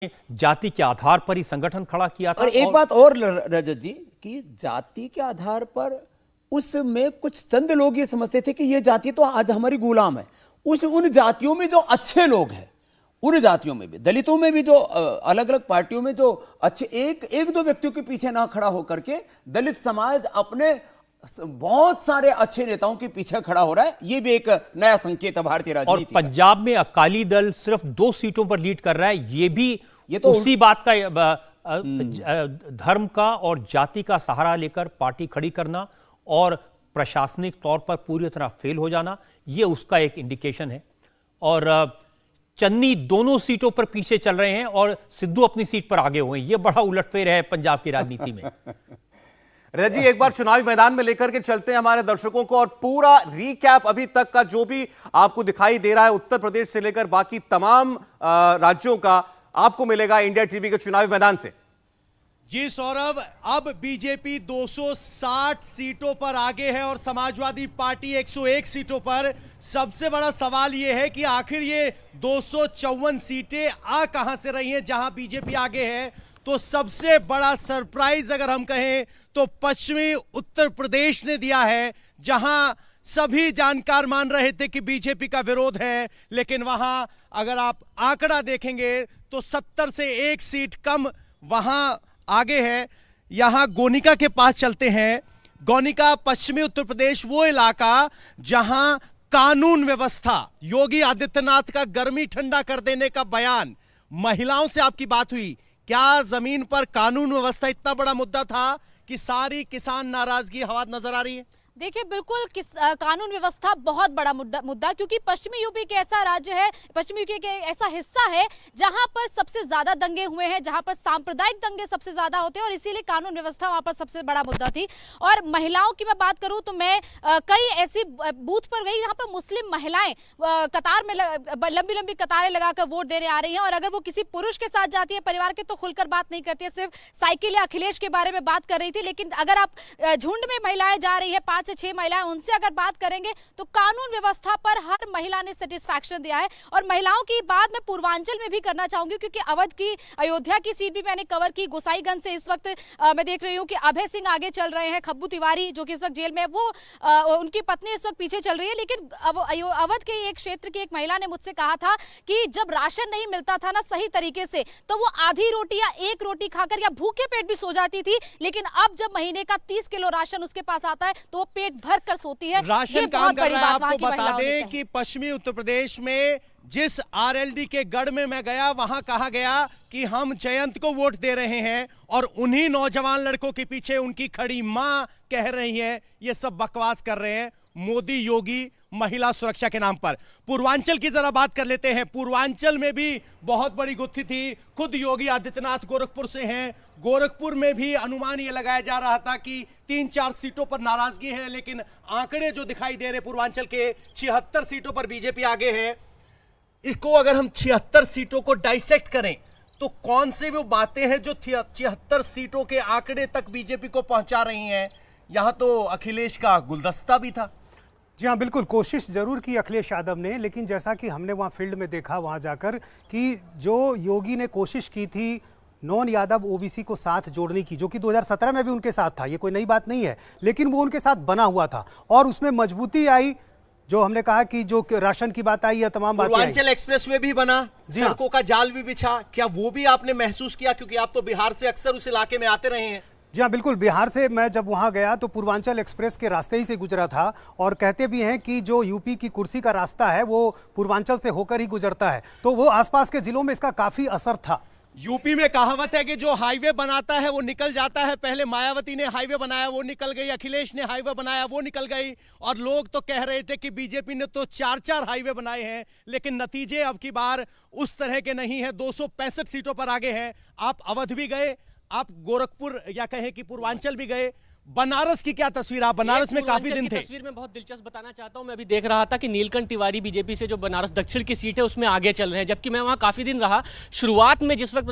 जाति के आधार पर ही संगठन खड़ा किया था। और एक बात और रजत जी कि जाति के आधार पर उसमें कुछ चंद लोग ये समझते थे कि ये जाति तो आज हमारी गुलाम है। उन जातियों में जो अच्छे लोग हैं, उन जातियों में भी, दलितों में भी, जो अलग अलग पार्टियों में जो अच्छे एक दो व्यक्तियों के पीछे ना खड़ा होकर के दलित समाज अपने बहुत सारे अच्छे नेताओं के पीछे खड़ा हो रहा है। ये भी एक नया संकेत है भारतीय राजनीति और पंजाब में अकाली दल सिर्फ 2 सीटों पर लीड कर रहा है। ये तो उसी बात का धर्म का और जाति का सहारा लेकर पार्टी खड़ी करना और प्रशासनिक तौर पर पूरी तरह फेल हो जाना, ये उसका एक इंडिकेशन है। और चन्नी दोनों सीटों पर पीछे चल रहे हैं और सिद्धू अपनी सीट पर आगे हुए हैं। ये बड़ा उलटफेर है पंजाब की राजनीति में। रजत जी, एक बार चुनावी मैदान में लेकर के चलते हैं हमारे दर्शकों को और पूरा रीकैप अभी तक का जो भी आपको दिखाई दे रहा है उत्तर प्रदेश से लेकर बाकी तमाम राज्यों का आपको मिलेगा इंडिया टीवी के चुनावी मैदान से। जी सौरभ, अब बीजेपी 260 सीटों पर आगे है और समाजवादी पार्टी 101 सीटों पर। सबसे बड़ा सवाल यह है कि आखिर ये 254 सीटें आ कहां से रही हैं जहां बीजेपी आगे है। तो सबसे बड़ा सरप्राइज अगर हम कहें तो पश्चिमी उत्तर प्रदेश ने दिया है, जहां सभी जानकार मान रहे थे कि बीजेपी का विरोध है, लेकिन वहां अगर आप आंकड़ा देखेंगे तो 70 से 1 सीट कम वहां आगे है। यहां गोनिका के पास चलते हैं। गोनिका, पश्चिमी उत्तर प्रदेश, वो इलाका जहां कानून व्यवस्था, योगी आदित्यनाथ का गर्मी ठंडा कर देने का बयान, महिलाओं से आपकी बात हुई, क्या जमीन पर कानून व्यवस्था इतना बड़ा मुद्दा था कि सारी किसान नाराजगी हवा नजर आ रही है? देखिए, बिल्कुल कानून व्यवस्था बहुत बड़ा मुद्दा, क्योंकि पश्चिमी यूपी के ऐसा राज्य है, पश्चिमी यूपी के ऐसा हिस्सा है जहां पर सबसे ज्यादा दंगे हुए हैं, जहां पर सांप्रदायिक दंगे सबसे ज्यादा होते हैं और इसीलिए कानून व्यवस्था वहां पर सबसे बड़ा मुद्दा थी। और महिलाओं की मैं बात करूं तो मैं कई ऐसी बूथ पर गई जहां पर मुस्लिम महिलाएं कतार में लंबी लंबी कतारें लगाकर वोट देने आ रही हैं, और अगर वो किसी पुरुष के साथ जाती है परिवार के तो खुलकर बात नहीं करती है, सिर्फ साइकिल या अखिलेश के बारे में बात कर रही थी। लेकिन अगर आप झुंड में महिलाएं जा रही है, 5 से 6 महिलाएं, उनसे अगर बात करेंगे तो कानून व्यवस्था पर हर महिला ने सेटिस्फैक्शन दिया है। और महिलाओं की बात मैं पूर्वांचल में भी करना चाहूंगी, क्योंकि अवध की, अयोध्या की सीट भी मैंने कवर की। गोसाईगंज से इस वक्त मैं देख रही हूं कि अभय सिंह आगे चल रहे हैं, खब्बू तिवारी जो कि इस वक्त जेल में है, वो उनकी पत्नी इस वक्त पीछे चल रही है। लेकिन अवध के एक क्षेत्र की एक महिला ने मुझसे कहा था कि जब राशन नहीं मिलता था ना सही तरीके से, तो वो आधी रोटी या 1 रोटी खाकर या भूखे पेट भी सो जाती थी। लेकिन अब जब महीने का 30 किलो राशन उसके पास आता है तो वो पेट भर कर सोती है। राशन काम कर रहा है। आपको बता दें कि पश्चिमी उत्तर प्रदेश में जिस आरएलडी के गढ़ में मैं गया, वहां कहा गया कि हम जयंत को वोट दे रहे हैं, और उन्हीं नौजवान लड़कों के पीछे उनकी खड़ी मां कह रही है ये सब बकवास कर रहे हैं मोदी योगी महिला सुरक्षा के नाम पर। पूर्वांचल की जरा बात कर लेते हैं। पूर्वांचल में भी बहुत बड़ी गुत्थी थी। खुद योगी आदित्यनाथ गोरखपुर से हैं। गोरखपुर में भी अनुमान ये लगाया जा रहा था कि 3-4 सीटों पर नाराजगी है, लेकिन आंकड़े जो दिखाई दे रहे पूर्वांचल के 76 सीटों पर बीजेपी आगे है। इसको अगर हम 76 सीटों को डाइसेक्ट करें तो कौन सी वो बातें हैं जो 76 सीटों के आंकड़े तक बीजेपी को पहुंचा रही हैं? यहां तो अखिलेश का गुलदस्ता भी था। जी हाँ, बिल्कुल कोशिश जरूर की अखिलेश यादव ने, लेकिन जैसा कि हमने वहाँ फील्ड में देखा वहाँ जाकर कि जो योगी ने कोशिश की थी नॉन यादव ओबीसी को साथ जोड़ने की, जो कि 2017 में भी उनके साथ था, ये कोई नई बात नहीं है, लेकिन वो उनके साथ बना हुआ था और उसमें मजबूती आई। जो हमने कहा कि जो राशन की बात आई या तमाम बातें, पूर्वांचल एक्सप्रेसवे भी बना, सड़कों का जाल भी बिछा, क्या वो भी आपने महसूस किया? क्योंकि आप तो बिहार से अक्सर उस इलाके में आते रहे हैं। जी हाँ, बिल्कुल। बिहार से मैं जब वहाँ गया तो पूर्वांचल एक्सप्रेस के रास्ते ही से गुजरा था, और कहते भी हैं कि जो यूपी की कुर्सी का रास्ता है वो पूर्वांचल से होकर ही गुजरता है, तो वो आसपास के जिलों में इसका काफी असर था। यूपी में कहावत है कि जो हाईवे बनाता है वो निकल जाता है। पहले मायावती ने हाईवे बनाया, वो निकल गई, अखिलेश ने हाईवे बनाया, वो निकल गई, और लोग तो कह रहे थे कि बीजेपी ने तो 4-4 हाईवे बनाए हैं, लेकिन नतीजे अब की बार उस तरह के नहीं है। 265 सीटों पर आगे हैं। आप अवध भी गए, आप गोरखपुर या कहें कि पूर्वांचल भी गए। बनारस की क्या तस्वीर? आप बनारस में काफी दिन थे। तस्वीर में बहुत दिलचस्प बताना चाहता हूं। मैं अभी देख रहा था कि नीलकंठ तिवारी बीजेपी से जो बनारस दक्षिण की सीट है उसमें आगे चल रहे हैं, जबकि मैं वहां काफी दिन रहा। शुरुआत में जिस वक्त